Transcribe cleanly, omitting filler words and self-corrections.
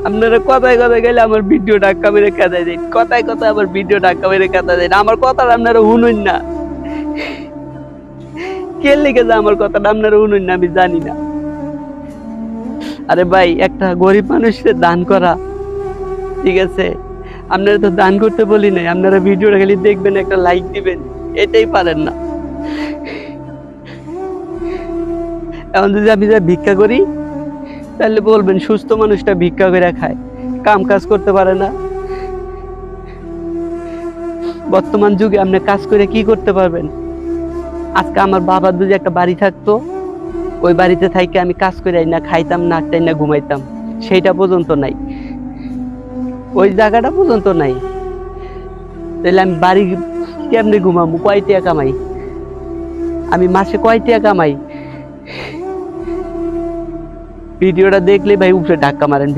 আপনারা কথায় কথায় গেলে আমার ভিডিও ধাক্কা মেরে কাঁদাই দেন, কথায় কথায় আমার ভিডিও ধাক্কা মেরে কাঁদা দেন। আমার কথাটা আপনারা শুনুন না, কে লিখে যে আমার কথাটা আপনারা শুনুন না আমি জানি না। আরে ভাই, একটা গরিব মানুষের দান করা ঠিক আছে, আপনারা তো দান করতে বলি নাই, আপনারা ভিডিওটা খালি দেখবেন, একটা লাইক দিবেন, এটাই পারেন না। এখন যদি আমি যা ভিক্ষা করি তাহলে বলবেন সুস্থ মানুষটা ভিক্ষা করে খায়, কাম কাজ করতে পারে না। বর্তমান যুগে আপনি কাজ করে কি করতে পারবেন? আজকে আমার বাবার যদি একটা বাড়ি থাকতো, ওই বাড়িতে থাইকে আমি কাজ করে না খাইতাম না আটটাই না ঘুমাইতাম, সেইটা পর্যন্ত নাই, ওই জায়গাটা পর্যন্ত নাই। তাহলে আমি বাড়ি কেমনে ঘুমাবো? কয় টাকা কামাই আমি? মাসে কয় টাকা কামাই? ভিডিওটা দেখলে ভাই উপরে ধাক্কা মারেন।